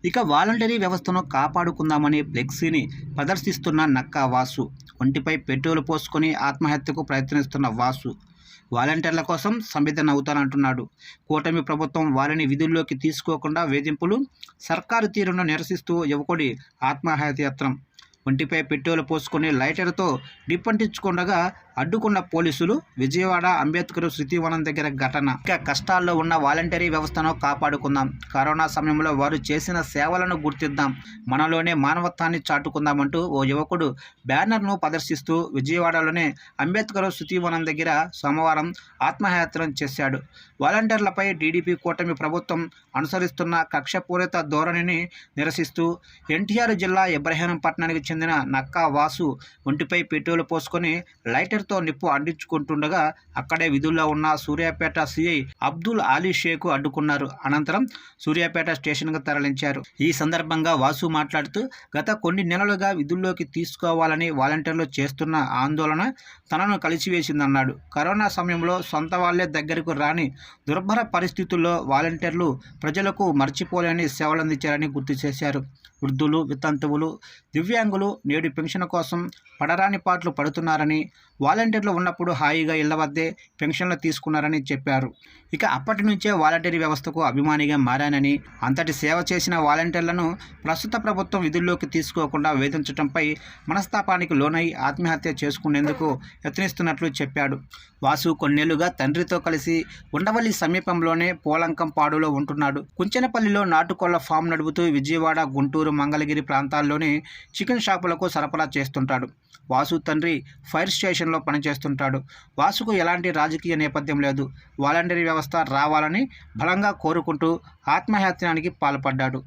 ఇక వాలంటరీ వ్యవస్థను కాపాడుకుందామని ఫ్లెక్సీని ప్రదర్శిస్తున్న నక్కా వాసు, ఒంటిపై పెట్రోలు పోసుకొని ఆత్మహత్యకు ప్రయత్నిస్తున్న వాసు వాలంటీర్ల కోసం సంవిధానం అవుతానంటున్నాడు. కూటమి ప్రభుత్వం వారిని విధుల్లోకి తీసుకోకుండా వేధింపులు, సర్కారు తీరును నిరసిస్తూ యువకుడి ఆత్మహత్య యత్నం. ఒంటిపై పెట్రోలు పోసుకొని లైటర్తో నిప్పంటించుకుండగా అడ్డుకున్న పోలీసులు. విజయవాడ అంబేద్కర్ శృతివనం దగ్గర ఘటన. ఇక కష్టాల్లో ఉన్న వాలంటరీ వ్యవస్థను కాపాడుకుందాం, కరోనా సమయంలో వారు చేసిన సేవలను గుర్తిద్దాం, మనలోనే మానవత్వాన్ని చాటుకుందామంటూ ఓ యువకుడు బ్యానర్ను ప్రదర్శిస్తూ విజయవాడలోనే అంబేద్కర్ శృతివనం దగ్గర సోమవారం ఆత్మహత్యం చేశాడు. వాలంటీర్లపై టీడీపీ కూటమి ప్రభుత్వం అనుసరిస్తున్న కక్షపూరిత ధోరణిని నిరసిస్తూ ఎన్టీఆర్ జిల్లా ఇబ్రహీంపట్నానికి చెందిన నక్కా వాసు ఒంటిపై పెట్రోలు పోసుకొని లైటర్తో నిప్పు అంటించుకుంటుండగా అక్కడే విధుల్లో ఉన్న సూర్యాపేట సిఐ అబ్దుల్ అలీ షేక్ అడ్డుకున్నారు. అనంతరం సూర్యాపేట స్టేషన్కు తరలించారు. ఈ సందర్భంగా వాసు మాట్లాడుతూ, గత కొన్ని నెలలుగా విధుల్లోకి తీసుకోవాలని వాలంటీర్లు చేస్తున్న ఆందోళన తనను కలిసివేసిందన్నాడు. కరోనా సమయంలో సొంత వాళ్లే దగ్గరకు రాని దుర్భర పరిస్థితుల్లో వాలంటీర్లు ప్రజలకు మర్చిపోలేని సేవలందించారని గుర్తు చేశారు. వృద్ధులు, వితంతువులు, దివ్యాంగులు నేడు పెన్షన్ కోసం పడరాని పాటలు పడుతున్నారని, వాలంటీర్లు ఉన్నప్పుడు హాయిగా ఇళ్ల వద్దే పెన్షన్లు తీసుకున్నారని చెప్పారు. ఇక అప్పటి నుంచే వాలంటీర్ వ్యవస్థకు అభిమానిగా మారానని, అంతటి సేవ చేసిన వాలంటీర్లను ప్రస్తుత ప్రభుత్వం విధుల్లోకి తీసుకోకుండా వేధించడంపై మనస్తాపానికి లోనై ఆత్మహత్య చేసుకునేందుకు యత్నిస్తున్నట్లు చెప్పాడు. వాసు కొన్నేళ్లుగా తండ్రితో కలిసి ఉండవల్లి సమీపంలోనే పోలంకంపాడులో ఉంటున్నాడు. కుంచెనపల్లిలో నాటుకోళ్ల ఫామ్ నడుపుతూ విజయవాడ, గుంటూరు, మంగళగిరి ప్రాంతాల్లోనే చికెన్ షాపులకు సరఫరా చేస్తుంటాడు. వాసు తండ్రి ఫైర్ స్టేషన్లో పనిచేస్తుంటాడు. వాసుకు ఎలాంటి రాజకీయ నేపథ్యం లేదు. వాలంటరీ వ్యవస్థ రావాలని బలంగా కోరుకుంటూ ఆత్మహత్యానికి పాల్పడ్డాడు.